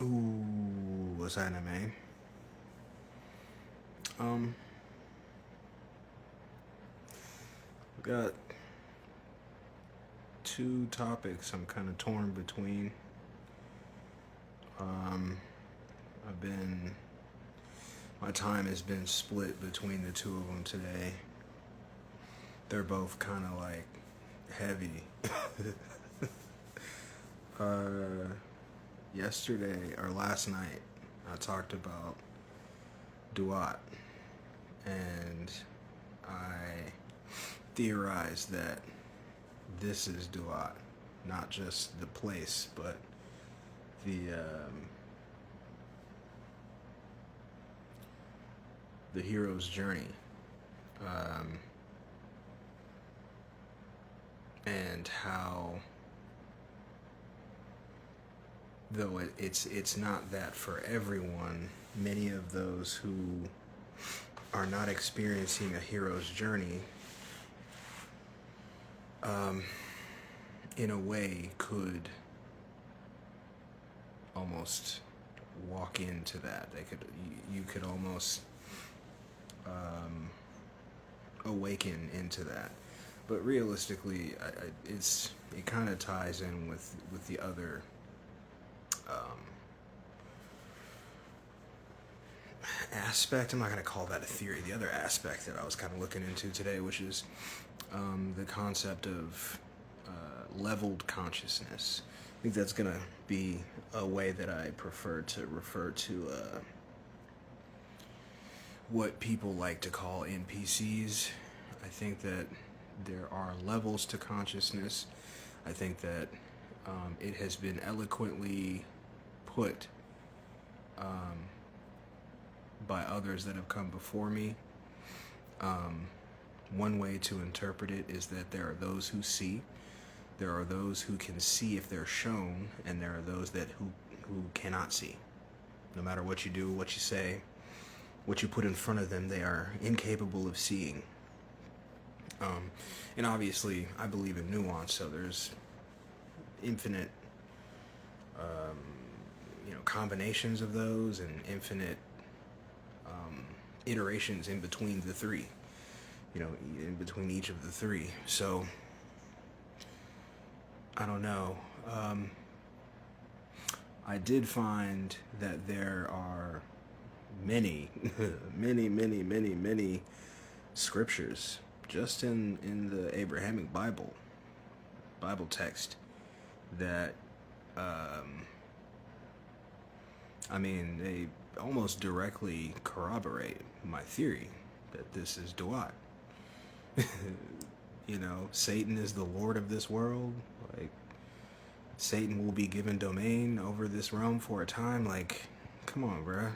Ooh, what's anime? Um, got two topics I'm kind of torn between. Um, I've been, my time has been split between the two of them today. They're both kind of like heavy. uh, Yesterday or last night, I talked about Duat, and I theorized that this is Duat, not just the place, but the um, the hero's journey, um, and how though it's not that for everyone. Many of those who are not experiencing a hero's journey, um, in a way, could almost walk into that. You could almost awaken into that. But realistically, it kind of ties in with the other um, aspect. I'm not going to call that a theory. The other aspect that I was kind of looking into today, which is the concept of leveled consciousness. I think that's going to be a way that I prefer to refer to what people like to call NPCs. I think that there are levels to consciousness. I think that it has been eloquently put by others that have come before me. One way to interpret it is that there are those who see, there are those who can see if they're shown, and there are those who cannot see. No matter what you do, what you say, what you put in front of them, they are incapable of seeing. And obviously, I believe in nuance, so there's infinite, combinations of those, and infinite iterations in between the three. In between each of the three. So, I don't know. I did find that there are many, many scriptures just in the Abrahamic Bible text that they almost directly corroborate my theory that this is Duat. Satan is the lord of this world. Like, Satan will be given domain over this realm for a time. Like, come on, bruh.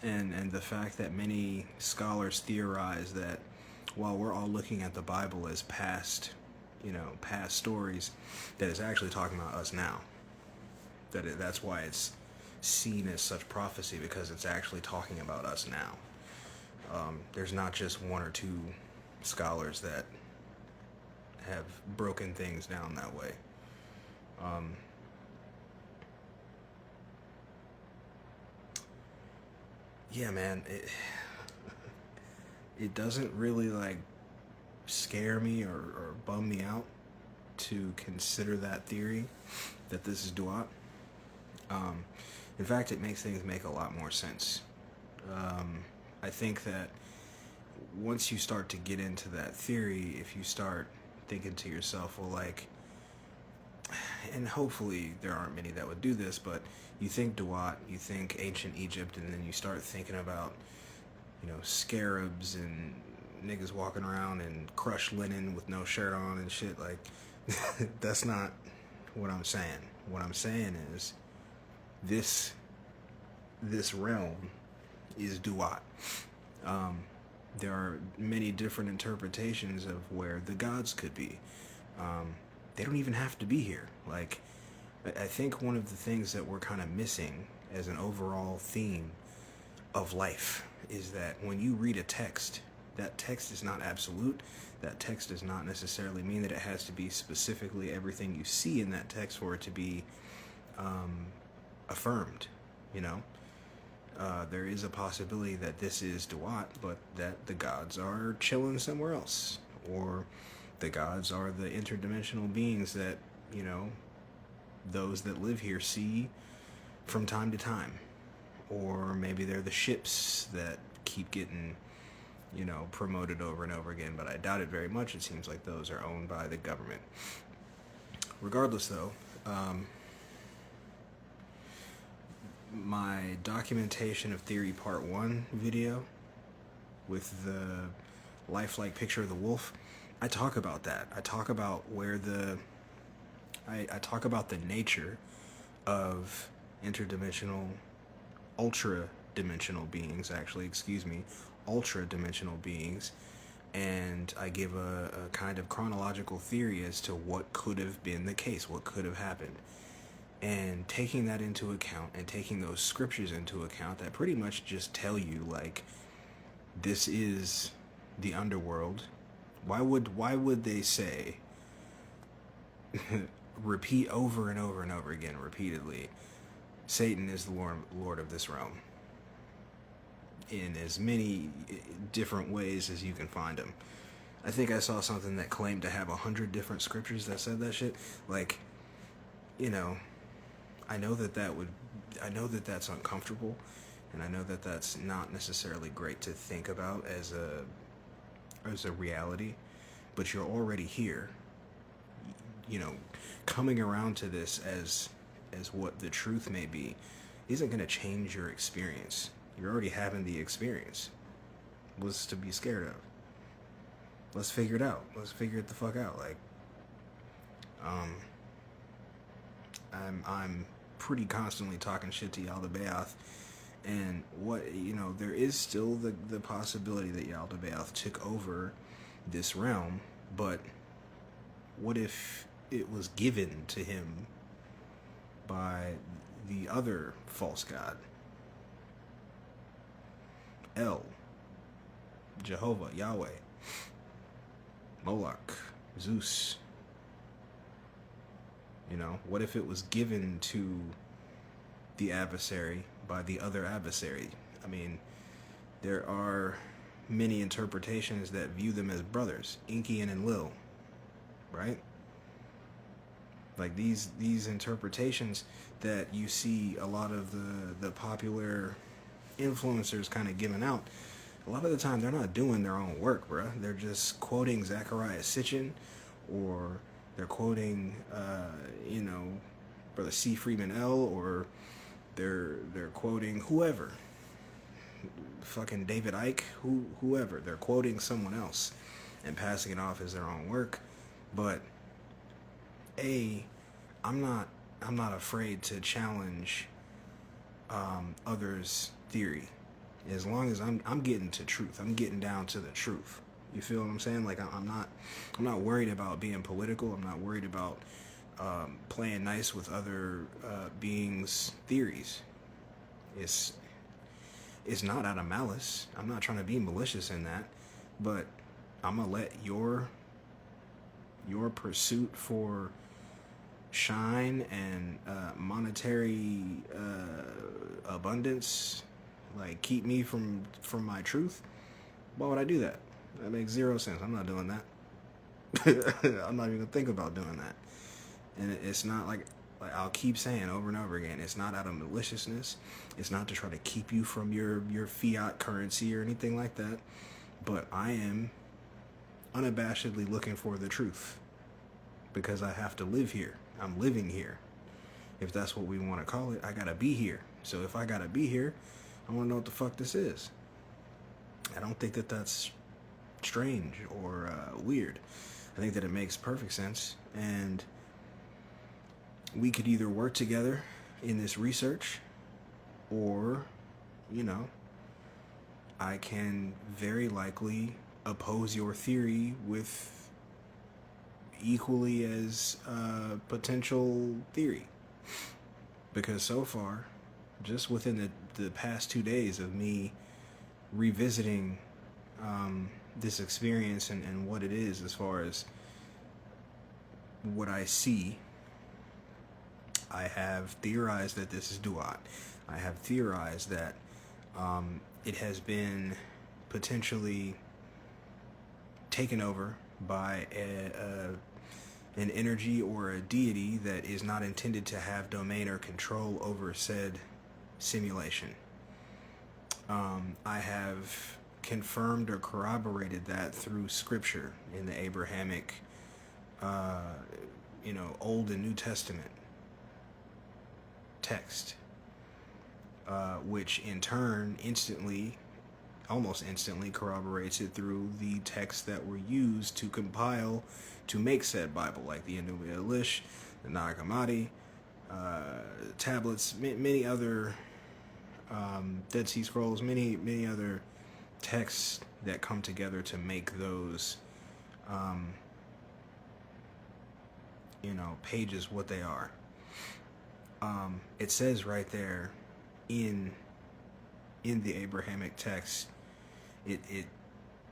And the fact that many scholars theorize that while we're all looking at the Bible as past stories, that it's actually talking about us now. That's why it's seen as such prophecy, because it's actually talking about us now. There's not just one or two scholars that have broken things down that way. Yeah, man, it doesn't really like scare me or bum me out to consider that theory that this is Duat. In fact, it makes things make a lot more sense. I think that once you start to get into that theory, if you start thinking to yourself, well, like, and hopefully there aren't many that would do this, but you think Duat, you think ancient Egypt, and then you start thinking about, scarabs and niggas walking around in crushed linen with no shirt on and shit. Like, that's not what I'm saying. What I'm saying is this realm is Duat. There are many different interpretations of where the gods could be. They don't even have to be here. Like, I think one of the things that we're kind of missing as an overall theme of life is that when you read a text, that text is not absolute. That text does not necessarily mean that it has to be specifically everything you see in that text for it to be affirmed, you know. There is a possibility that this is Duat, but that the gods are chilling somewhere else, or the gods are the interdimensional beings that, you know, those that live here see from time to time, or maybe they're the ships that keep getting, you know, promoted over and over again, but I doubt it very much. It seems like those are owned by the government. Regardless, though, my documentation of theory part 1 video with the lifelike picture of the wolf, I talk about that. I talk about where I talk about the nature of interdimensional, ultra-dimensional beings, actually, excuse me, ultra-dimensional beings, and I give a kind of chronological theory as to what could have been the case, what could have happened. And taking that into account, and taking those scriptures into account that pretty much just tell you, like, this is the underworld. Why would they say, repeat over and over and over again, repeatedly, Satan is the Lord of this realm, in as many different ways as you can find him? I think I saw something that claimed to have 100 different scriptures that said that shit. Like, you know, I know that that's uncomfortable, and I know that that's not necessarily great to think about as a reality, but you're already here. You know, coming around to this as what the truth may be isn't going to change your experience. You're already having the experience. What's to be scared of? Let's figure it out. Let's figure it the fuck out. Like, I'm pretty constantly talking shit to Yaldabaoth, and what, you know, there is still the possibility that Yaldabaoth took over this realm, but what if it was given to him by the other false god? El, Jehovah, Yahweh, Moloch, Zeus. You know, what if it was given to the adversary by the other adversary? I mean, there are many interpretations that view them as brothers, Inky and Enlil, right? Like these interpretations that you see a lot of the popular influencers kind of giving out, a lot of the time they're not doing their own work, bruh. They're just quoting Zachariah Sitchin, or they're quoting, you know, Brother C. Freeman L., or they're quoting whoever, fucking David Icke, whoever. They're quoting someone else and passing it off as their own work. But I'm not afraid to challenge others' theory, as long as I'm getting to truth. I'm getting down to the truth. You feel what I'm saying? Like, I'm not worried about being political. I'm not worried about playing nice with other beings' theories. It's not out of malice. I'm not trying to be malicious in that, but I'm gonna let your pursuit for shine and monetary abundance, like, keep me from my truth. Why would I do that? That makes zero sense. I'm not doing that. I'm not even gonna think about doing that. And it's not like I'll keep saying over and over again, it's not out of maliciousness. It's not to try to keep you from your fiat currency or anything like that. But I am unabashedly looking for the truth, because I have to live here. I'm living here. If that's what we want to call it, I gotta be here. So if I gotta be here, I want to know what the fuck this is. I don't think that that's strange or weird. I think that it makes perfect sense, and we could either work together in this research, or, you know, I can very likely oppose your theory with equally as potential theory. Because so far, just within the past 2 days of me revisiting this experience and what it is, as far as what I see, I have theorized that this is Duat. I have theorized that it has been potentially taken over by an energy or a deity that is not intended to have domain or control over said simulation. I have confirmed or corroborated that through scripture in the Abrahamic, Old and New Testament text, which in turn almost instantly corroborates it through the texts that were used to compile, to make said Bible, like the Enuma Elish, the Nag Hammadi, tablets, many other Dead Sea Scrolls, many other texts that come together to make those, pages what they are. It says right there in the Abrahamic text, it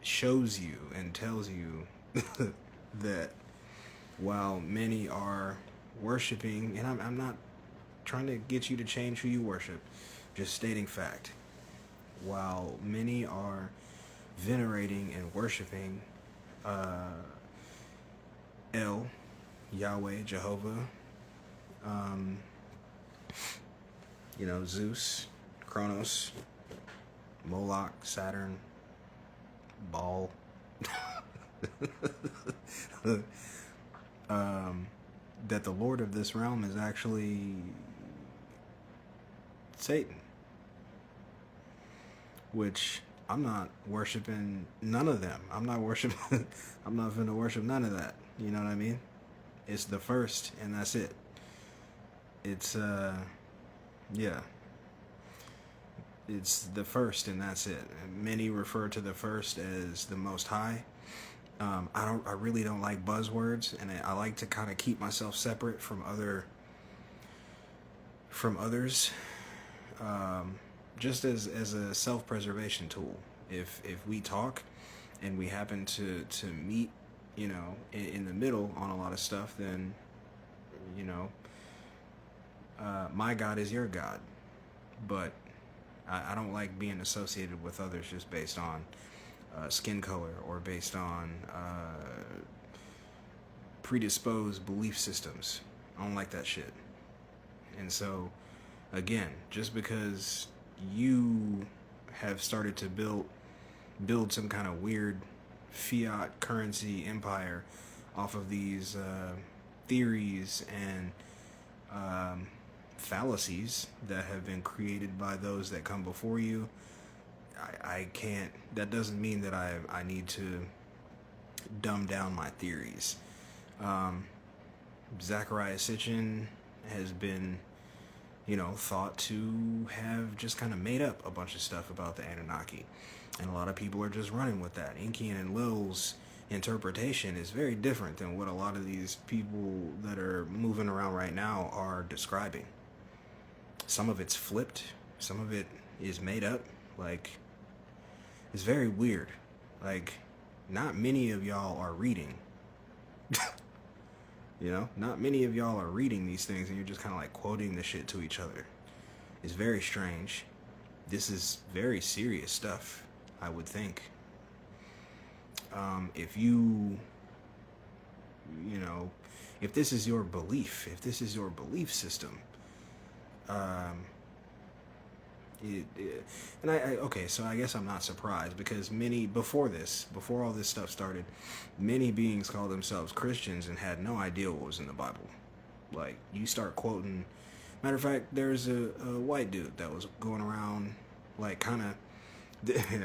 shows you and tells you that while many are worshiping, and I'm not trying to get you to change who you worship, just stating fact, while many are venerating and worshiping El, Yahweh, Jehovah, Zeus, Kronos, Moloch, Saturn, Baal, that the Lord of this realm is actually Satan, which I'm not worshiping none of them. I'm not going to worship none of that. You know what I mean? It's the first and that's it. It's, it's the first and that's it. Many refer to the first as the Most High. I really don't like buzzwords, and I like to kind of keep myself separate from others, just as a self-preservation tool. If we talk and we happen to meet, in the middle on a lot of stuff, then my God is your God. But I don't like being associated with others just based on skin color or based on predisposed belief systems. I don't like that shit. And so, again, just because you have started to build some kind of weird fiat currency empire off of these theories and fallacies that have been created by those that come before you, I can't, that doesn't mean that I need to dumb down my theories. Zecharia Sitchin has been, thought to have just kind of made up a bunch of stuff about the Anunnaki. And a lot of people are just running with that. Inkian and Lil's interpretation is very different than what a lot of these people that are moving around right now are describing. Some of it's flipped. Some of it is made up. Like, it's very weird. Like, not many of y'all are reading. Not many of y'all are reading these things, and you're just kind of like quoting the shit to each other. It's very strange. This is very serious stuff, I would think. If if this is your belief, if this is your belief system, okay, so I guess I'm not surprised, because before all this stuff started, many beings called themselves Christians and had no idea what was in the Bible. Like, you start quoting, matter of fact, there's a white dude that was going around, like, kind of,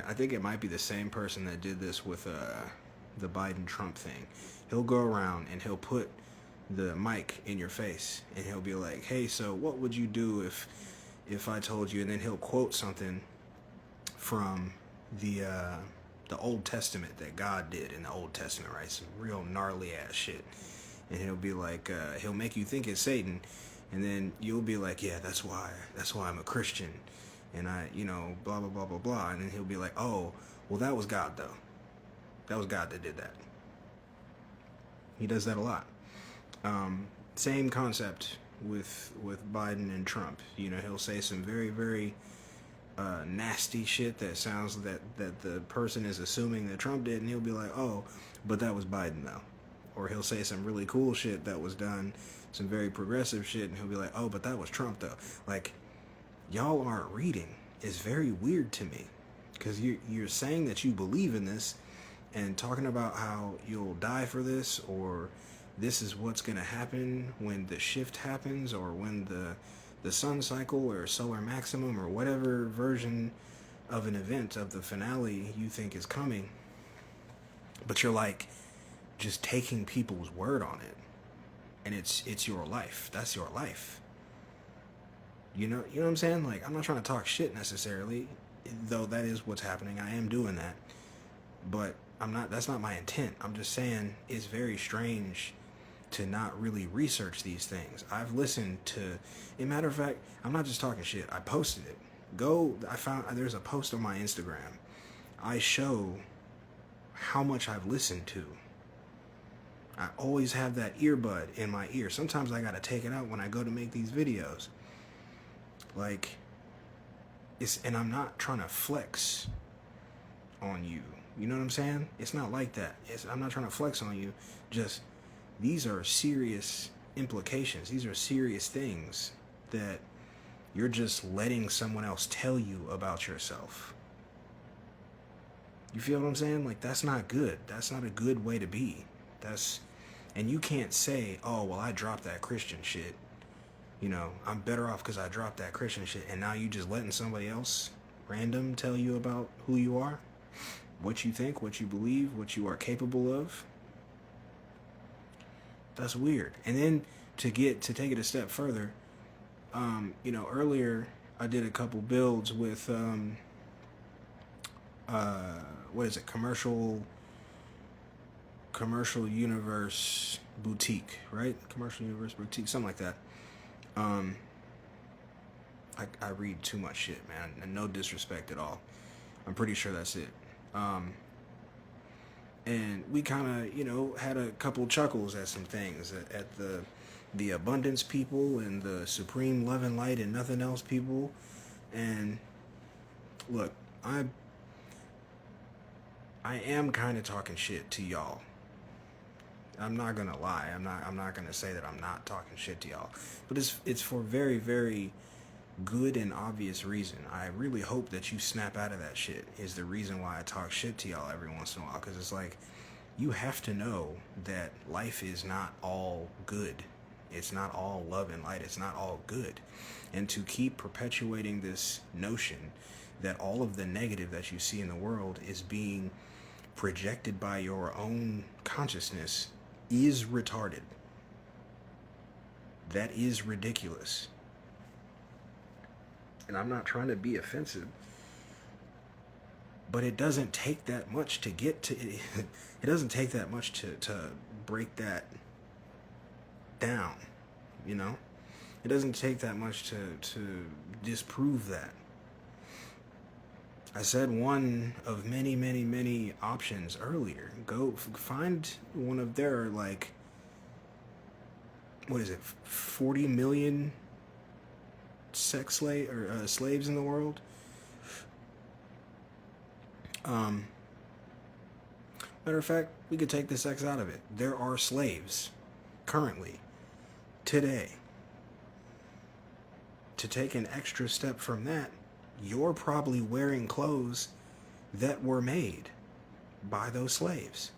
I think it might be the same person that did this with the Biden-Trump thing. He'll go around and he'll put the mic in your face, and he'll be like, hey, so what would you do if I told you, and then he'll quote something from the Old Testament that God did in the Old Testament, right? Some real gnarly ass shit. And he'll be like, he'll make you think it's Satan, and then you'll be like, yeah, that's why I'm a Christian, and I, blah, blah, blah, blah, blah. And then he'll be like, oh, well, that was God, though. That was God that did that. He does that a lot. Same concept with Biden and Trump. You know, he'll say some very, very nasty shit that sounds that the person is assuming that Trump did, and he'll be like, oh, but that was Biden though. Or he'll say some really cool shit that was done, some very progressive shit, and he'll be like, oh, but that was Trump though. Like, y'all aren't reading. It's very weird to me, because you're saying that you believe in this and talking about how you'll die for this, or this is what's going to happen when the shift happens, or when the sun cycle or solar maximum or whatever version of an event of the finale you think is coming. But you're like just taking people's word on it, and it's your life. That's your life. You know what I'm saying? Like, I'm not trying to talk shit necessarily, though that is what's happening. I am doing that, but that's not my intent. I'm just saying it's very strange to not really research these things. I've listened to, a matter of fact, I'm not just talking shit. I posted it. There's a post on my Instagram. I show how much I've listened to. I always have that earbud in my ear. Sometimes I gotta take it out when I go to make these videos. Like, and I'm not trying to flex on you. You know what I'm saying? It's not like that. I'm not trying to flex on you. Just, these are serious implications. These are serious things that you're just letting someone else tell you about yourself. You feel what I'm saying? Like, that's not good. That's not a good way to be. And you can't say, oh, well, I dropped that Christian shit. You know, I'm better off because I dropped that Christian shit. And now you just letting somebody else random tell you about who you are, what you think, what you believe, what you are capable of. That's weird. And then to take it a step further, you know, earlier I did a couple builds with what is it, commercial universe boutique, right? Commercial universe boutique, something like that. I read too much shit, man, and no disrespect at all. I'm pretty sure that's it. And we kind of, you know, had a couple chuckles at some things, at the abundance people and the supreme love and light and nothing else people. And look, I am kind of talking shit to y'all. I'm not gonna lie. I'm not gonna say that I'm not talking shit to y'all, but it's for very, very good and obvious reason. I really hope that you snap out of that shit. Is the reason why I talk shit to y'all every once in a while, because it's like, you have to know that life is not all good. It's not all love and light. It's not all good. And to keep perpetuating this notion that all of the negative that you see in the world is being projected by your own consciousness is retarded. That is ridiculous. And I'm not trying to be offensive, but it doesn't take that much to get to it. It doesn't take that much to break that down, you know? It doesn't take that much to disprove that. I said one of many, many, many options earlier. Go find one of their, like, what is it, 40 million slaves in the world. Matter of fact, we could take the sex out of it. There are slaves currently, today. To take an extra step from that, you're probably wearing clothes that were made by those slaves.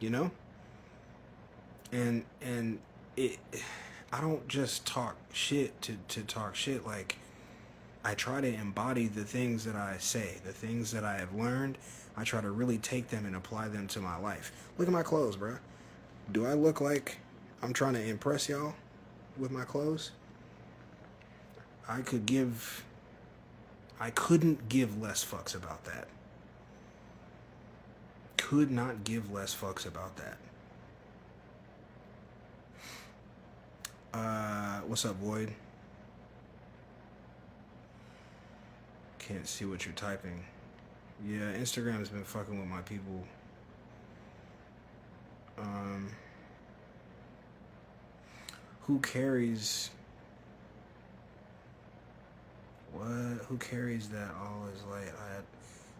You know? And it, I don't just talk shit to talk shit. Like, I try to embody the things that I say, the things that I have learned. I try to really take them and apply them to my life. Look at my clothes, bro. Do I look like I'm trying to impress y'all with my clothes? I couldn't give less fucks about that. Could not give less fucks about that. What's up, Void? Can't see what you're typing. Yeah, Instagram's been fucking with my people. who carries what? Who carries that all is light?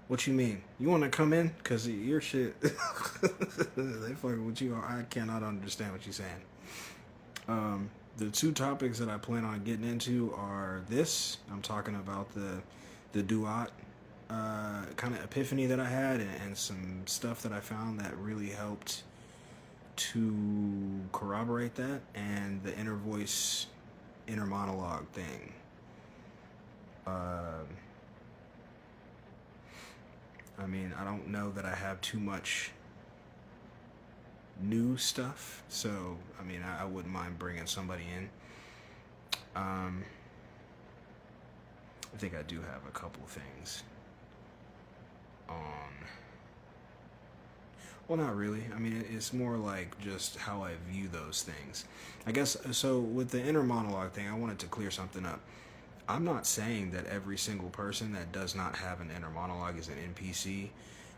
What you mean? You want to come in? Cause your shit, they fucking with you. I cannot understand what you're saying. The two topics that I plan on getting into are this. I'm talking about the Duat kind of epiphany that I had, and some stuff that I found that really helped to corroborate that, and the inner voice, inner monologue thing. I mean, I don't know that I have too much new stuff, so I mean, I wouldn't mind bringing somebody in. I think I do have a couple things on. Well, not really. I mean, it's more like just how I view those things. I guess, so with the inner monologue thing, I wanted to clear something up. I'm not saying that every single person that does not have an inner monologue is an NPC.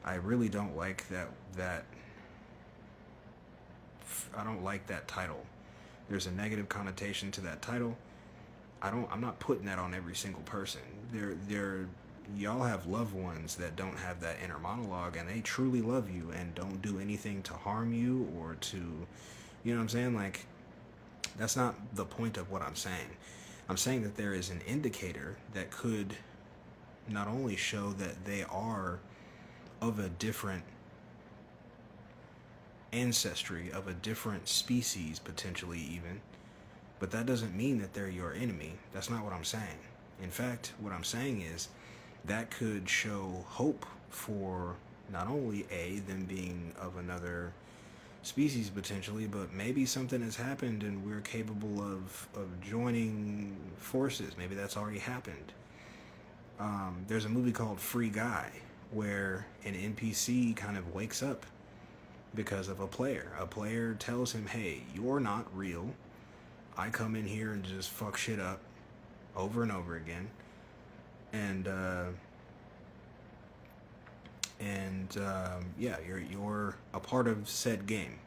I really don't like that I don't like that title. There's a negative connotation to that title. I'm not putting that on every single person. Y'all have loved ones that don't have that inner monologue, and they truly love you and don't do anything to harm you or to, you know what I'm saying? Like, that's not the point of what I'm saying. I'm saying that there is an indicator that could not only show that they are of a different ancestry, of a different species, potentially even, but that doesn't mean that they're your enemy. That's not what I'm saying. In fact, what I'm saying is that could show hope for not only them being of another species potentially, but maybe something has happened and we're capable of joining forces. Maybe that's already happened. There's a movie called Free Guy where an NPC kind of wakes up because of a player. A player tells him, hey, you're not real. I come in here and just fuck shit up over and over again. Yeah, you're a part of said game.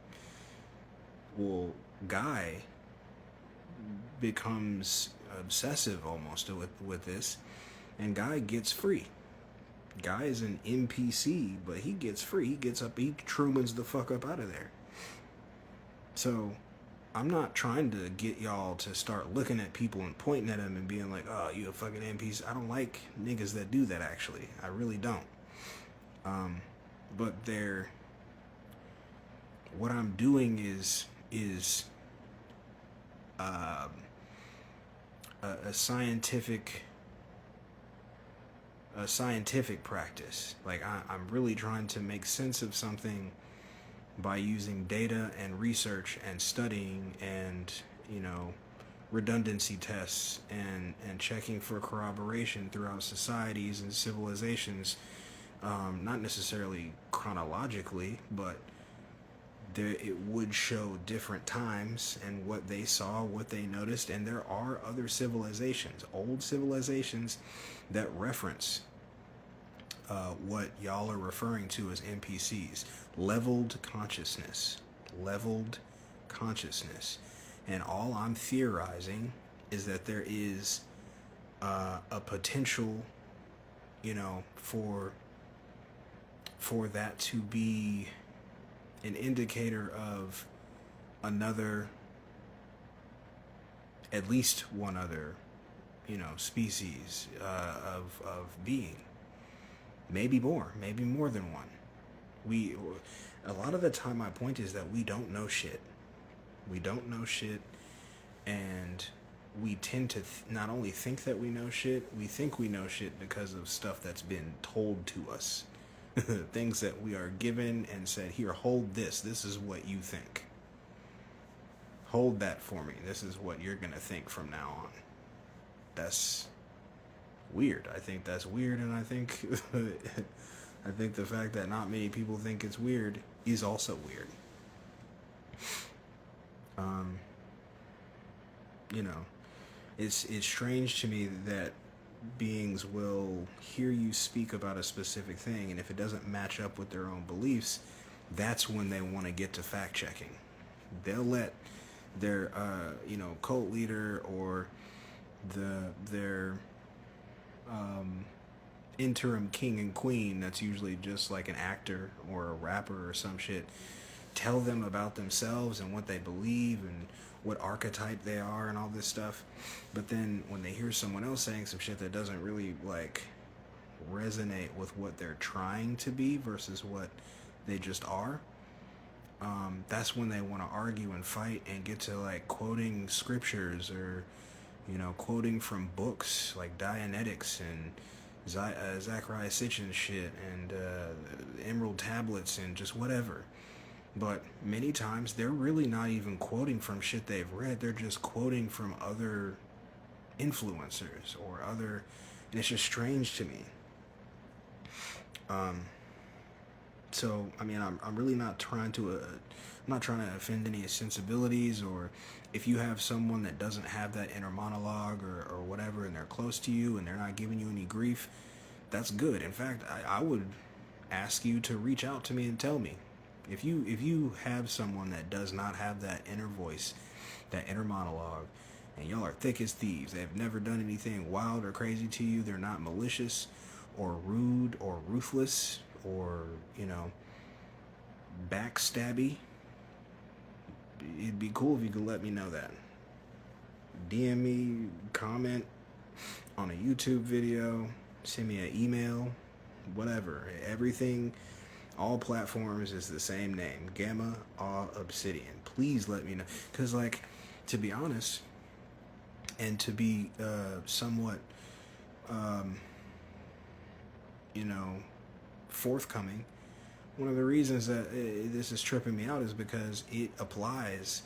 Well, Guy becomes obsessive almost with this, and Guy gets free. Guy is an NPC, but he gets free. He gets up, he Trumans the fuck up out of there. So I'm not trying to get y'all to start looking at people and pointing at them and being like, oh, you a fucking NPC. I don't like niggas that do that, actually. I really don't. But what I'm doing is a scientific practice. Like, I'm really trying to make sense of something by using data and research and studying and, redundancy tests and checking for corroboration throughout societies and civilizations. Not necessarily chronologically, but it would show different times and what they saw, what they noticed, and there are other civilizations, old civilizations, that reference what y'all are referring to as NPCs, leveled consciousness. And all I'm theorizing is that there is a potential, for that to be an indicator of another, at least one other, species of being. Maybe more than one. A lot of the time my point is that we don't know shit. And we tend to not only think that we know shit, we think we know shit because of stuff that's been told to us. Things that we are given and said, here, hold this. This is what you think. Hold that for me. This is what you're going to think from now on. That's weird. I think that's weird, and I think the fact that not many people think it's weird is also weird. It's strange to me that beings will hear you speak about a specific thing, and if it doesn't match up with their own beliefs, that's when they want to get to fact checking. They'll let their cult leader or their interim king and queen, that's usually just like an actor or a rapper or some shit, tell them about themselves and what they believe and what archetype they are and all this stuff. But then when they hear someone else saying some shit that doesn't really like resonate with what they're trying to be versus what they just are, that's when they want to argue and fight and get to like quoting scriptures or quoting from books like Dianetics and Zachariah Sitchin shit and Emerald Tablets and just whatever. But many times they're really not even quoting from shit they've read. They're just quoting from other influencers or other, and it's just strange to me. So I mean, I'm really not trying to offend any sensibilities, or if you have someone that doesn't have that inner monologue or whatever, and they're close to you and they're not giving you any grief, that's good. In fact, I would ask you to reach out to me and tell me. If you have someone that does not have that inner voice, that inner monologue, and y'all are thick as thieves, they've never done anything wild or crazy to you, they're not malicious or rude or ruthless or, backstabby, it'd be cool if you could let me know that. DM me, comment on a YouTube video, send me an email, whatever. Everything, all platforms is the same name, gammaauobsidian. Please let me know, because like, to be honest, and to be somewhat forthcoming, one of the reasons that this is tripping me out is because it applies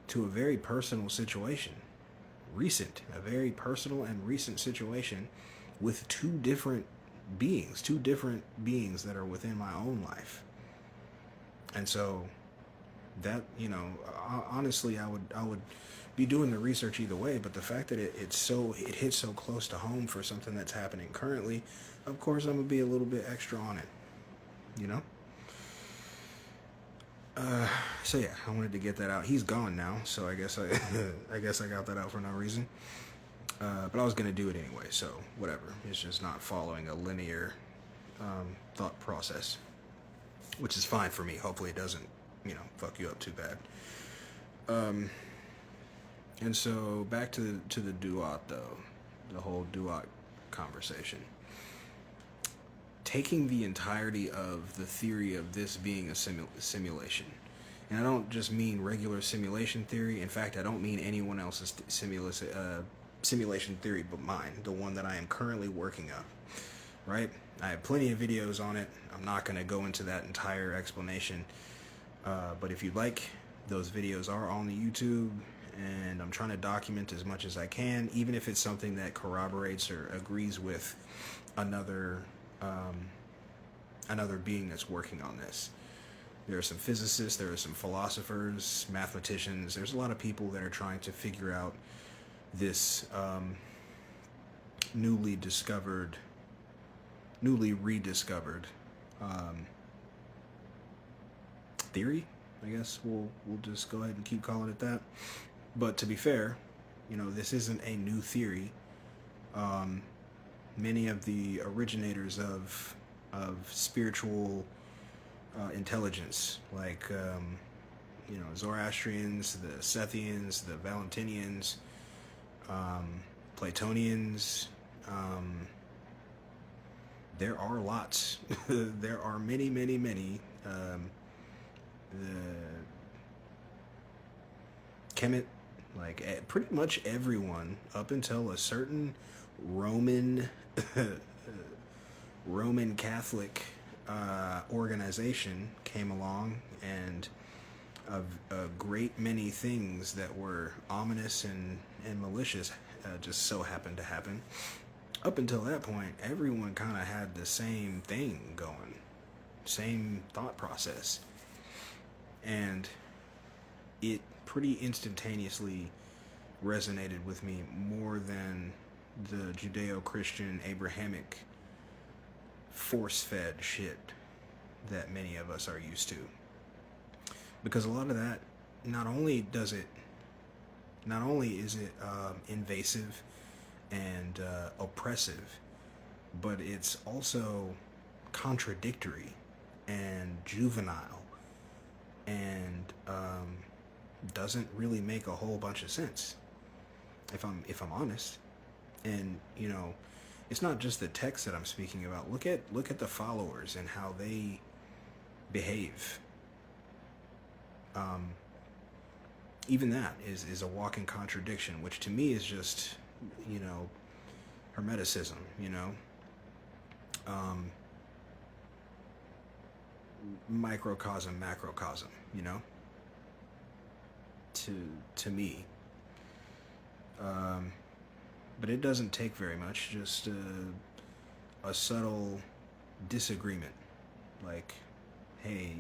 to a very personal situation, a very personal and recent situation with two different beings that are within my own life. And so that, honestly, I would be doing the research either way, but the fact that it hits so close to home for something that's happening currently, of course I'm gonna be a little bit extra on it, So yeah, I wanted to get that out. He's gone now, so I guess I got that out for no reason. But I was gonna do it anyway, so whatever. It's just not following a linear thought process, which is fine for me. Hopefully it doesn't, fuck you up too bad. And so back to the Duat though, the whole Duat conversation. Taking the entirety of the theory of this being a simulation, and I don't just mean regular simulation theory. In fact, I don't mean anyone else's simulation theory but mine, the one that I am currently working on. Right? I have plenty of videos on it. I'm not going to go into that entire explanation. But if you'd like, those videos are on the YouTube, and I'm trying to document as much as I can, even if it's something that corroborates or agrees with another being that's working on this. There are some physicists, there are some philosophers, mathematicians. There's a lot of people that are trying to figure out this newly rediscovered theory. I guess we'll just go ahead and keep calling it that. But to be fair, this isn't a new theory. Many of the originators of spiritual intelligence, like Zoroastrians, the Sethians, the Valentinians, Platonians, there are lots. There are many. The Kemet, like pretty much everyone up until a certain Roman Catholic organization came along, and a great many things that were ominous and malicious just so happened to happen. Up until that point, everyone kind of had the same thing going, same thought process, and it pretty instantaneously resonated with me more than the Judeo-Christian Abrahamic force-fed shit that many of us are used to. Because a lot of that, not only does it not only is it invasive and oppressive, but it's also contradictory and juvenile and doesn't really make a whole bunch of sense, if I'm honest. And it's not just the text that I'm speaking about. Look at the followers and how they behave. Um, Even that is a walking contradiction, which to me is just, you know, hermeticism. Um, Microcosm, macrocosm. To me. Um, but it doesn't take very much. Just a subtle disagreement, like, hey,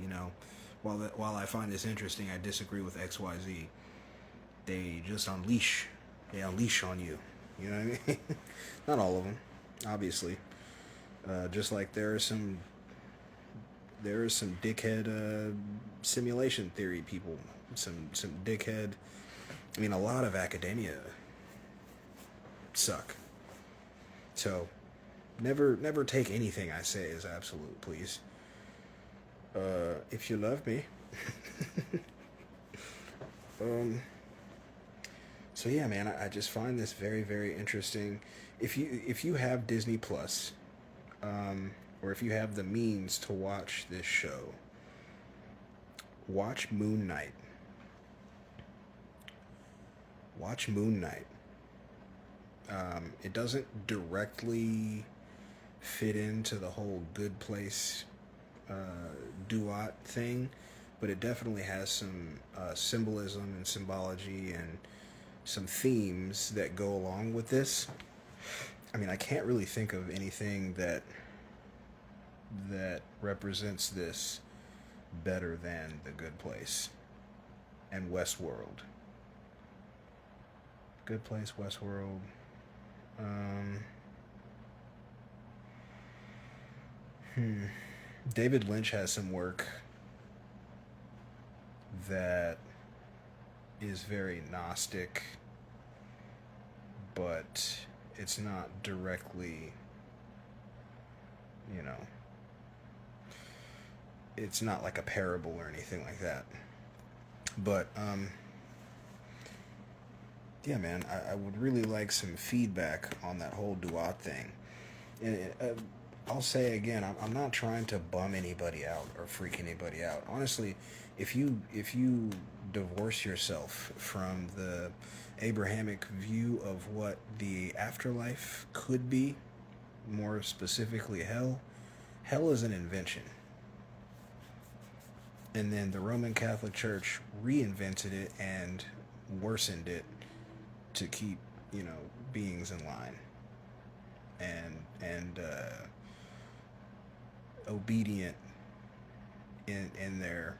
while I find this interesting, I disagree with X, Y, Z. They just unleash. They unleash on you. You know what I mean? Not all of them, obviously. Just like there are some dickhead simulation theory people. Some dickhead. I mean, a lot of academia suck. So, never take anything I say as absolute, please. If you love me. So yeah, man, I just find this very, very interesting. If you have Disney Plus, or if you have the means to watch this show, watch Moon Knight. Watch Moon Knight. It doesn't directly fit into the whole good place Duat thing, but it definitely has some symbolism and symbology and some themes that go along with this. I mean, I can't really think of anything that represents this better than The Good Place and Westworld. Good Place, Westworld. David Lynch has some work that is very Gnostic, but it's not directly, it's not like a parable or anything like that. But, yeah, man, I would really like some feedback on that whole Duat thing. And I'll say again, I'm not trying to bum anybody out or freak anybody out. Honestly, if you divorce yourself from the Abrahamic view of what the afterlife could be, more specifically hell is an invention. And then the Roman Catholic Church reinvented it and worsened it to keep, beings in line and obedient in their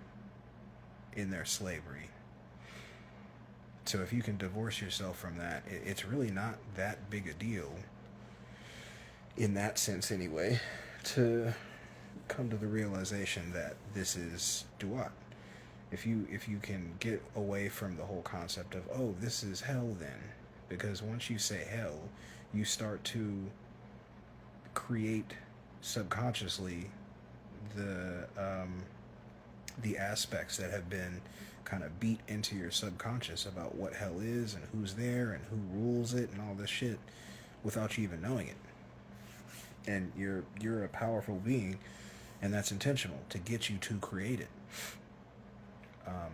slavery. So if you can divorce yourself from that, it's really not that big a deal, in that sense anyway, to come to the realization that this is Duat. If you can get away from the whole concept of, oh, this is hell then, because once you say hell, you start to create subconsciously the aspects that have been kind of beat into your subconscious about what hell is and who's there and who rules it and all this shit without you even knowing it. And you're a powerful being, and that's intentional to get you to create it. I'm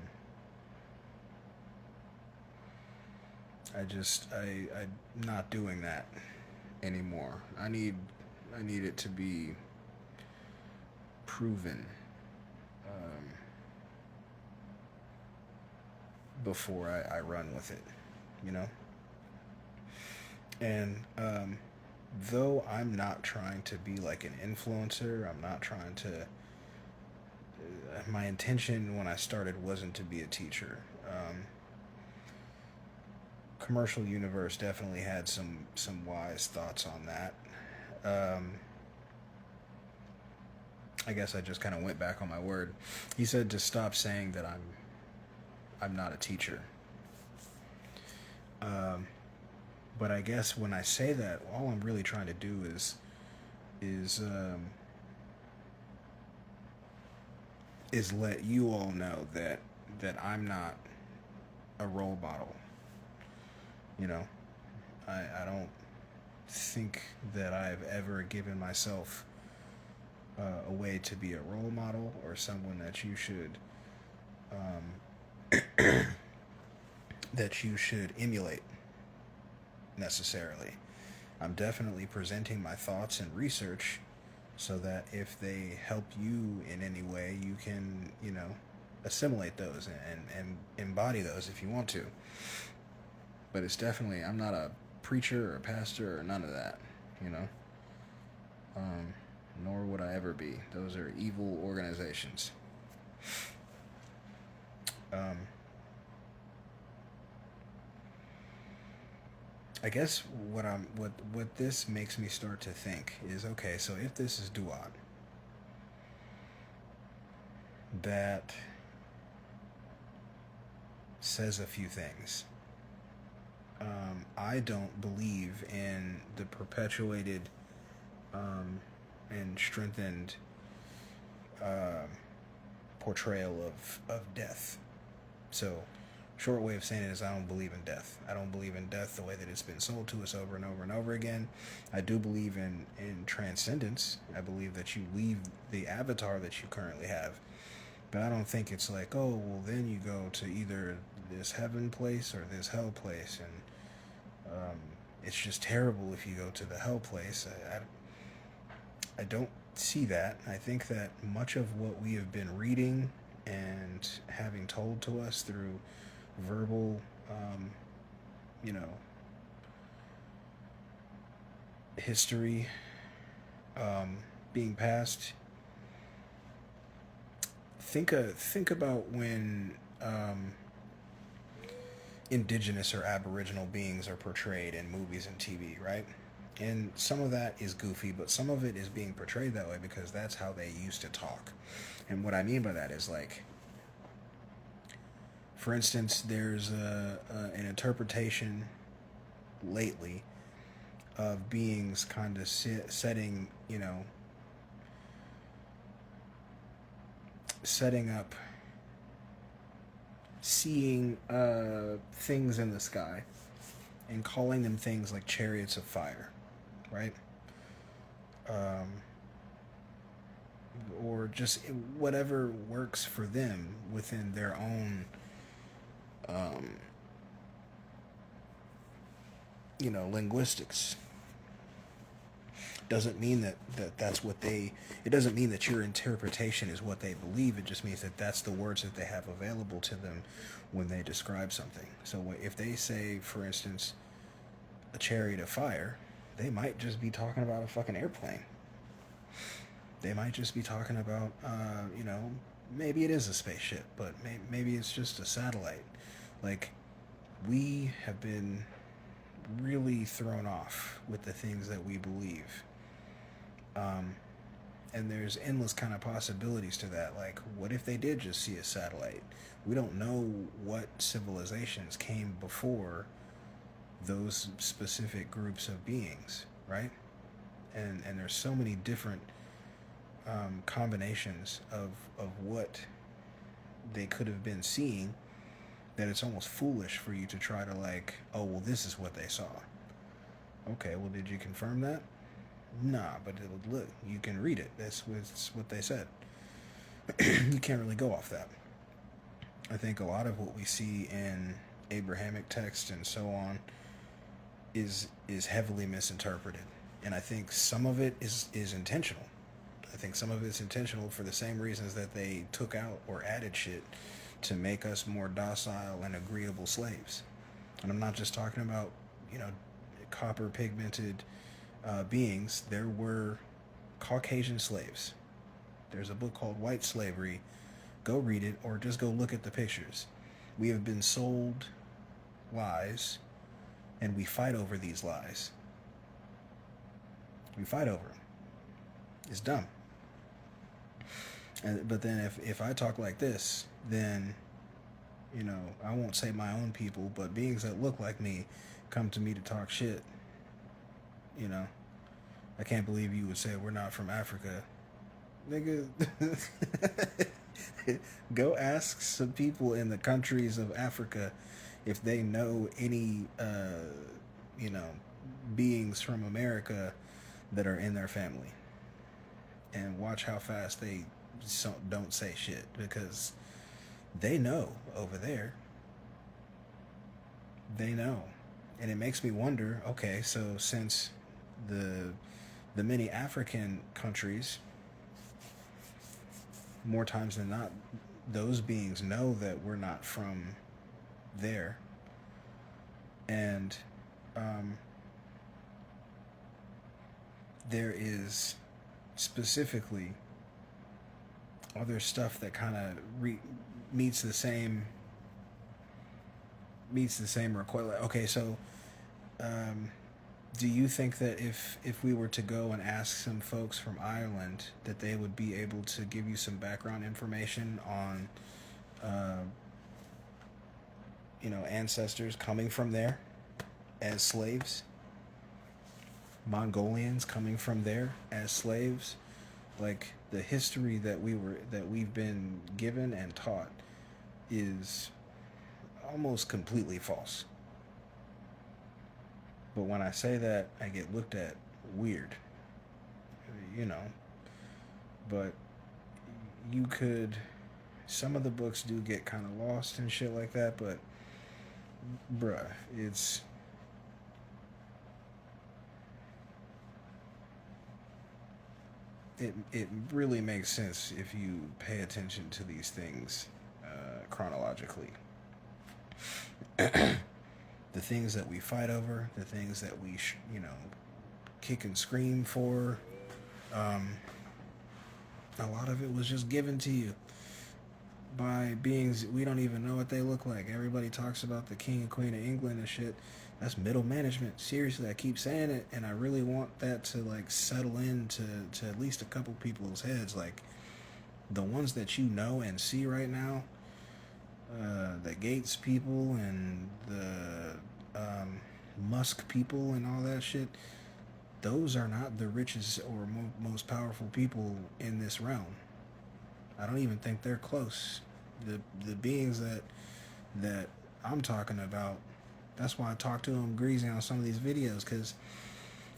not doing that anymore. I need it to be proven before I run with it, And though I'm not trying to be like an influencer, I'm not trying to. My intention when I started wasn't to be a teacher. Commercial Universe definitely had some wise thoughts on that. I guess I just kind of went back on my word. He said to stop saying that I'm not a teacher. But I guess when I say that, all I'm really trying to do is is let you all know that I'm not a role model. You know, I don't think that I've ever given myself a way to be a role model or someone that you should that you should emulate necessarily. I'm definitely presenting my thoughts and research so that if they help you in any way, you can, assimilate those and embody those if you want to. But it's definitely, I'm not a preacher or a pastor or none of that, you know. Nor would I ever be. Those are evil organizations. Um, I guess what this makes me start to think is, okay, so if this is Duat, that says a few things. I don't believe in the perpetuated and strengthened uh, portrayal of death. So, short way of saying it is I don't believe in death. I don't believe in death the way that it's been sold to us over and over and over again. I do believe in transcendence. I believe that you leave the avatar that you currently have. But I don't think it's like, oh, well, then you go to either this heaven place or this hell place. And it's just terrible if you go to the hell place. I don't see that. I think that much of what we have been reading and having told to us through verbal, you know, history being passed. Think about when indigenous or aboriginal beings are portrayed in movies and TV, right? And some of that is goofy, but some of it is being portrayed that way because that's how they used to talk. And what I mean by that is, like, for instance, there's an interpretation lately of beings kind of setting, setting up, seeing things in the sky and calling them things like chariots of fire, right? Or just whatever works for them within their own, um, linguistics. Doesn't mean that's what they. It doesn't mean that your interpretation is what they believe. It just means that that's the words that they have available to them when they describe something. So if they say, for instance, a chariot of fire, they might just be talking about a fucking airplane. They might just be talking about, maybe it is a spaceship, but maybe it's just a satellite. Like, we have been really thrown off with the things that we believe. And there's endless kind of possibilities to that. Like, what if they did just see a satellite? We don't know what civilizations came before those specific groups of beings, right? And there's so many different combinations of what they could have been seeing that it's almost foolish for you to try to, like, oh, well, this is what they saw. Okay, well, did you confirm that? Nah, but look, you can read it. That's what they said. You can't really go off that. I think a lot of what we see in Abrahamic text and so on is heavily misinterpreted. And I think some of it is intentional. I think some of it's intentional for the same reasons that they took out or added shit to make us more docile and agreeable slaves. And I'm not just talking about, copper pigmented beings. There were Caucasian slaves. There's a book called White Slavery. Go read it or just go look at the pictures. We have been sold lies and we fight over these lies. We fight over them. It's dumb. But then if I talk like this, then You know, I won't say my own people, but beings that look like me come to me to talk shit. You know, I can't believe you would say we're not from Africa. Nigga, go ask some people in the countries of Africa if they know any, you know, beings from America that are in their family. And watch how fast they don't say shit because they know over there. They know. And it makes me wonder, okay, so since the the many African countries, more times than not, those beings know that we're not from there. And um, there is specifically other stuff that kind of meets the same request. Okay, so um, do you think that if we were to go and ask some folks from Ireland that they would be able to give you some background information on you know, ancestors coming from there as slaves, Mongolians coming from there as slaves? Like the history that we've been given and taught is almost completely false. But when I say that, I get looked at weird, you know. But you could, some of the books do get kind of lost and shit like that, but bruh, it really makes sense if you pay attention to these things chronologically. The things that we fight over, the things that we you know, kick and scream for, um, a lot of it was just given to you by beings we don't even know what they look like. Everybody talks about the king and queen of England and shit. That's middle management. Seriously, I keep saying it, and I really want that to like settle into at least a couple people's heads. Like the ones that you know and see right now, the Gates people and the Musk people and all that shit. Those are not the richest or most powerful people in this realm. I don't even think they're close. The beings that I'm talking about, that's why I talk to them greasy on some of these videos, because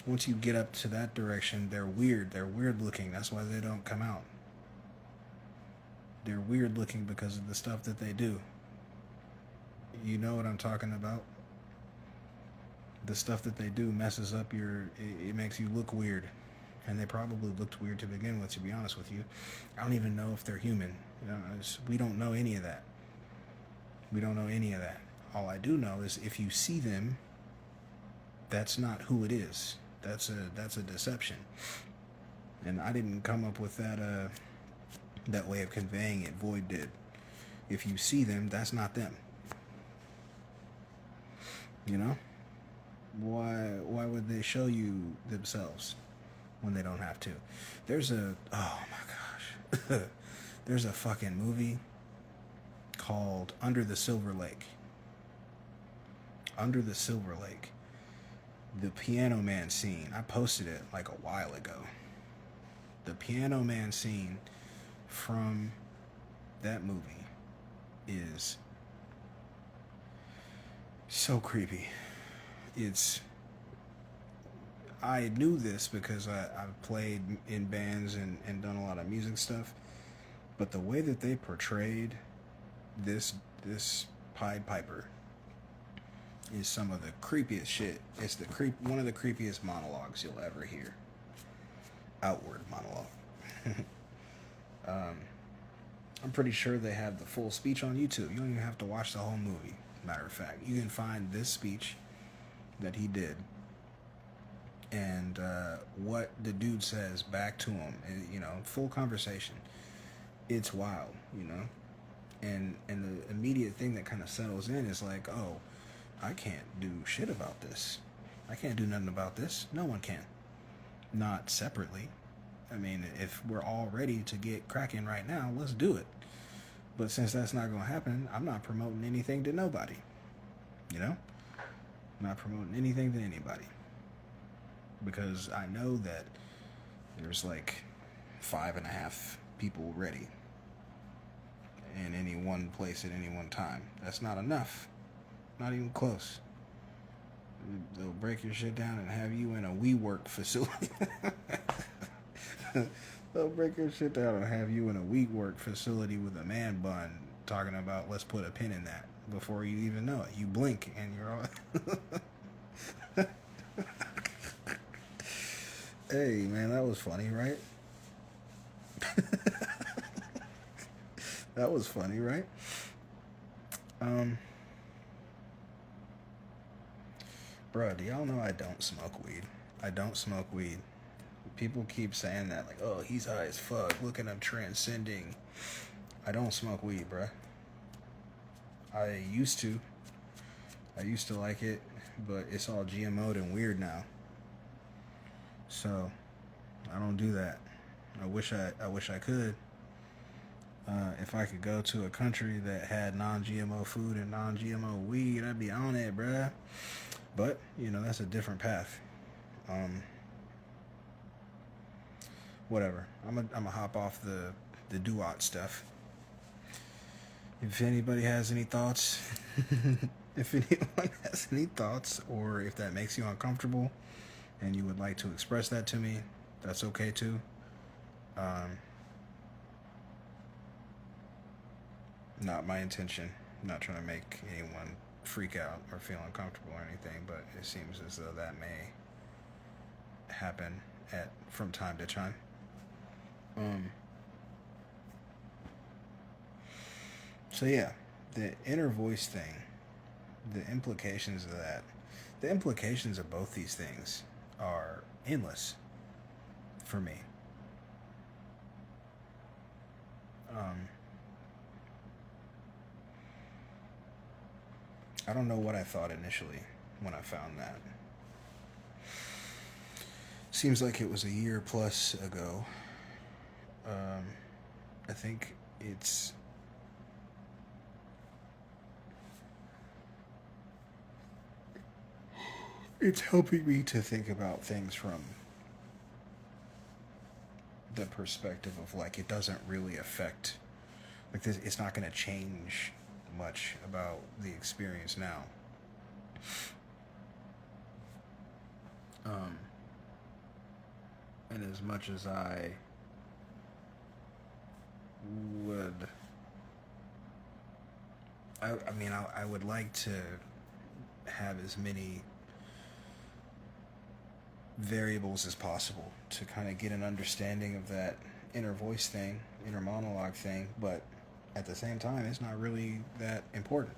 once you get up to that direction, they're weird. They're weird looking. That's why they don't come out. They're weird looking because of the stuff that they do. You know what I'm talking about? The stuff that they do messes up it makes you look weird. And they probably looked weird to begin with, to be honest with you. I don't even know if they're human. You know, we don't know any of that. We don't know any of that. All I do know is if you see them, that's not who it is. That's a deception. And I didn't come up with that way of conveying it. Void did. If you see them, that's not them. You know? Why would they show you themselves when they don't have to? There's a, oh my gosh. There's a fucking movie called Under the Silver Lake. Under the Silver Lake. The Piano Man scene. I posted it like a while ago. The Piano Man scene from that movie is so creepy. I knew this because I've played in bands and done a lot of music stuff, but the way that they portrayed this Pied Piper is some of the creepiest shit. It's one of the creepiest monologues you'll ever hear. Outward monologue. I'm pretty sure they have the full speech on YouTube. You don't even have to watch the whole movie. Matter of fact, you can find this speech that he did and what the dude says back to him, and, you know, full conversation. It's wild, you know. And the immediate thing that kind of settles in is like, oh, I can't do shit about this. I can't do nothing about this. No one can. Not separately. I mean, if we're all ready to get cracking right now, let's do it. But since that's not going to happen, I'm not promoting anything to nobody. You know? I'm not promoting anything to anybody. Because I know that there's like 5.5 people ready in any one place at any one time. That's not enough. Not even close. They'll break your shit down and have you in a WeWork facility. They'll break your shit down and have you in a WeWork facility with a man bun talking about let's put a pin in that before you even know it. You blink and you're all... Hey, man, that was funny, right? That was funny, right? Bro, do y'all know I don't smoke weed? I don't smoke weed. People keep saying that, like, oh, he's high as fuck. Look at him transcending. I don't smoke weed, bruh. I used to. I used to like it, but it's all GMO'd and weird now. So, I don't do that. I wish I could. If I could go to a country that had non-GMO food and non-GMO weed, I'd be on it, bruh. But, you know, that's a different path. Whatever. I'm gonna hop off the Duat stuff. If anybody has any thoughts, if anyone has any thoughts, or if that makes you uncomfortable, and you would like to express that to me, that's okay too. Not my intention. I'm not trying to make anyone freak out or feel uncomfortable or anything, but it seems as though that may happen from time to time. So yeah, the inner voice thing, the implications of that, the implications of both these things are endless for me. I don't know what I thought initially when I found that. Seems like it was a year plus ago. I think it's helping me to think about things from the perspective of like it doesn't really affect, like this, it's not going to change much about the experience now. And as much as I would, I mean, I would like to have as many variables as possible to kind of get an understanding of that inner voice thing, inner monologue thing, but at the same time, it's not really that important.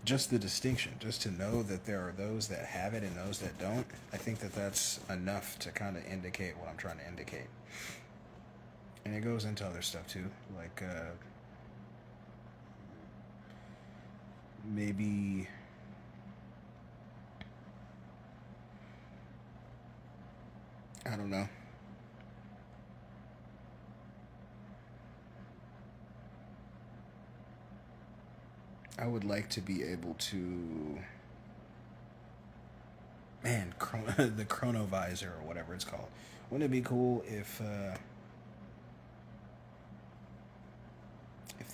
Just the distinction, just to know that there are those that have it and those that don't, I think that that's enough to kind of indicate what I'm trying to indicate. And it goes into other stuff too, like maybe I don't know. I would like to be able to, man, the chronovisor or whatever it's called. Wouldn't it be cool if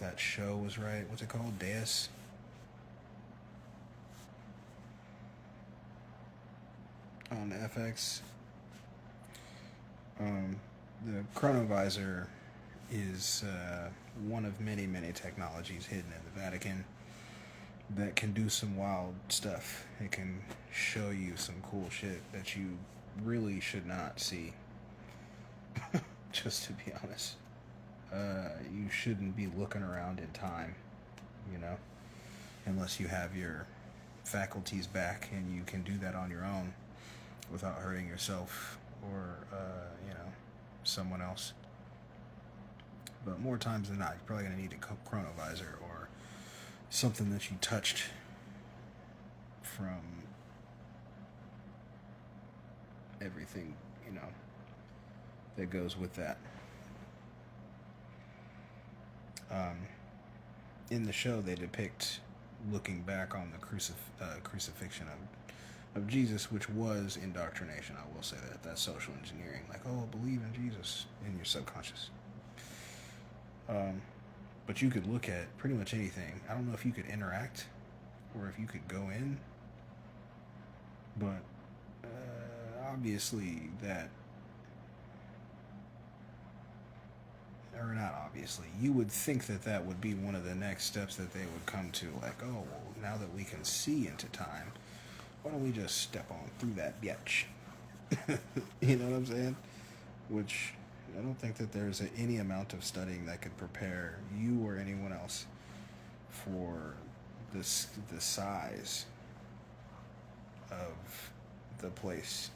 that show was right? What's it called? Deus? On FX. The chronovisor is one of many, many technologies hidden in the Vatican that can do some wild stuff. It can show you some cool shit that you really should not see. Just to be honest. You shouldn't be looking around in time, you know, unless you have your faculties back and you can do that on your own without hurting yourself or, you know, someone else. But more times than not, you're probably going to need a chronovisor or something that you touched from everything, you know, that goes with that. in the show they depict looking back on the crucifixion of Jesus, which was indoctrination. I will say that that's social engineering. Like, oh, believe in Jesus in your subconscious. But you could look at pretty much anything. I don't know if you could interact or if you could go in, but obviously that, or not obviously, you would think that that would be one of the next steps that they would come to, like, oh, well, now that we can see into time, why don't we just step on through that bitch? You know what I'm saying? Which I don't think that there's any amount of studying that could prepare you or anyone else for the size of the place.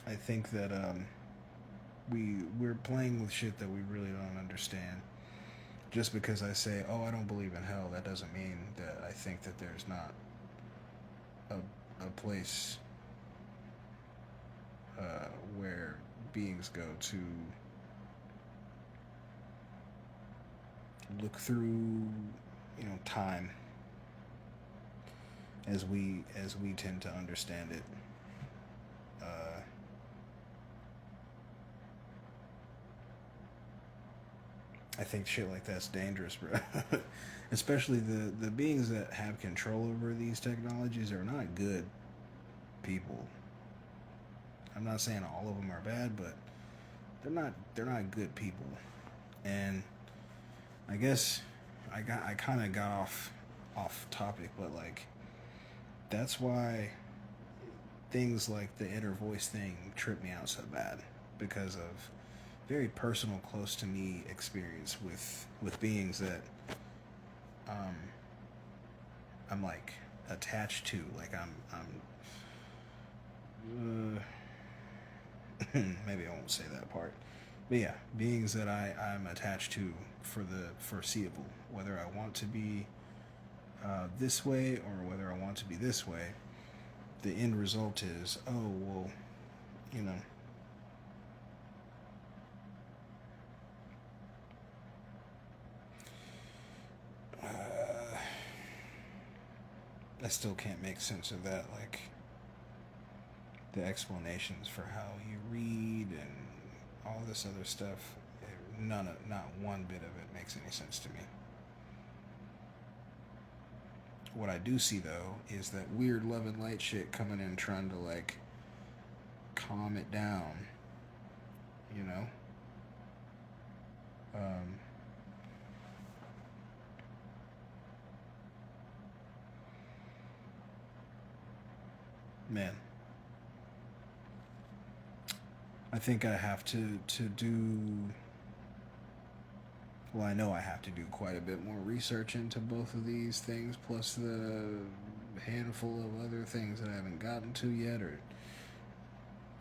I think that we're playing with shit that we really don't understand. Just because I say, oh, I don't believe in hell, that doesn't mean that I think that there's not a place where beings go to look through, time as we tend to understand it. I think shit like that's dangerous, bro. Especially the beings that have control over these technologies are not good people. I'm not saying all of them are bad, but they're not good people. And I guess I kind of got off topic, but like that's why things like the inner voice thing trip me out so bad, because of very personal, close to me experience with beings that I'm like attached to. Like maybe I won't say that part, but yeah, beings that I'm attached to for the foreseeable, whether I want to be this way or whether I want to be this way. The end result is, oh well, you know. I still can't make sense of that, like the explanations for how you read and all this other stuff. Not one bit of it makes any sense to me. What I do see though is that weird love and light shit coming in trying to like calm it down, you know? Man, I think I have to do, well, I know I have to do quite a bit more research into both of these things, plus the handful of other things that I haven't gotten to yet or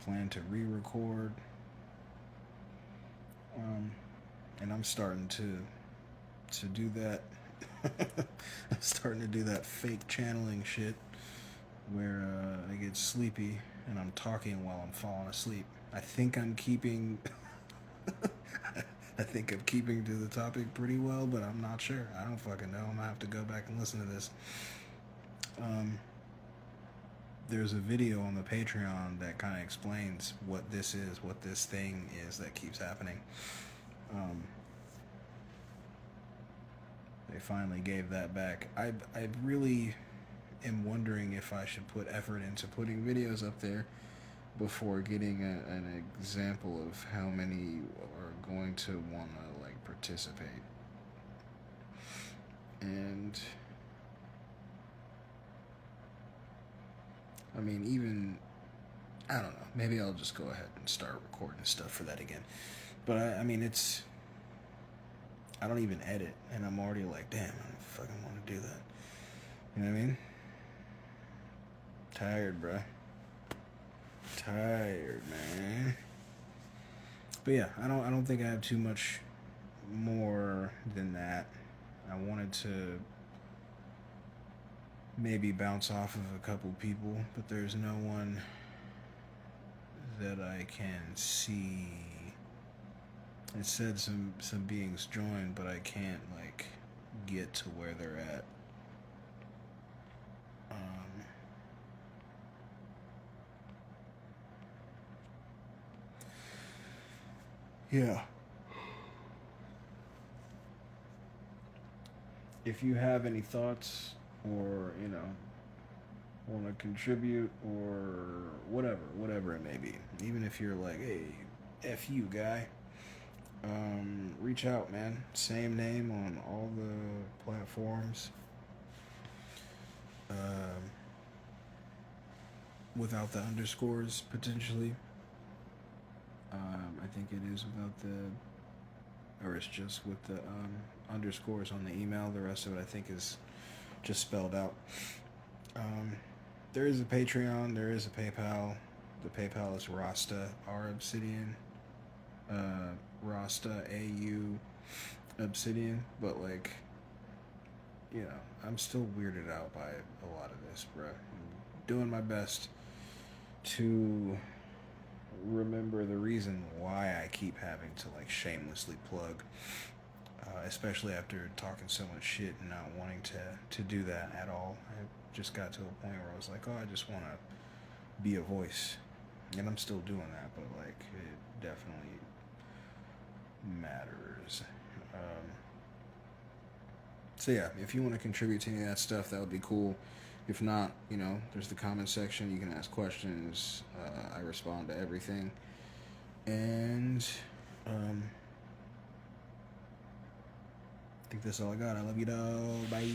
plan to re-record. And I'm starting to do that. I'm starting to do that fake channeling shit where I get sleepy and I'm talking while I'm falling asleep. I think I'm keeping I think I'm keeping to the topic pretty well, but I'm not sure. I don't fucking know. I'm gonna have to go back and listen to this. There's a video on the Patreon that kind of explains what this is, what this thing is that keeps happening. They finally gave that back. I really am wondering if I should put effort into putting videos up there before getting an example of how many are going to want to like participate. And I mean, even I don't know, maybe I'll just go ahead and start recording stuff for that again. But I mean, I don't even edit, and I'm already like, damn, I don't fucking want to do that. You know what I mean? Tired, bruh. Tired, man. But yeah, I don't think I have too much more than that. I wanted to maybe bounce off of a couple people, but there's no one that I can see. It said some beings joined, but I can't like get to where they're at. Yeah. If you have any thoughts, or want to contribute, or whatever it may be, even if you're like, hey, F you, guy, reach out, man. Same name on all the platforms. Without the underscores, potentially. I think it is without or it's just with the underscores on the email. The rest of it, I think, is just spelled out. There is a Patreon. There is a PayPal. The PayPal is Rasta Obsidian. Rasta AU Obsidian. But like, I'm still weirded out by a lot of this, bro. I'm doing my best to remember the reason why I keep having to like shamelessly plug, especially after talking so much shit and not wanting to do that at all. I just got to a point where I was like, oh, I just want to be a voice, and I'm still doing that, but like it definitely matters. So yeah, if you want to contribute to any of that stuff, that would be cool. If not, there's the comment section. You can ask questions. I respond to everything. And I think that's all I got. I love you, dog. Bye.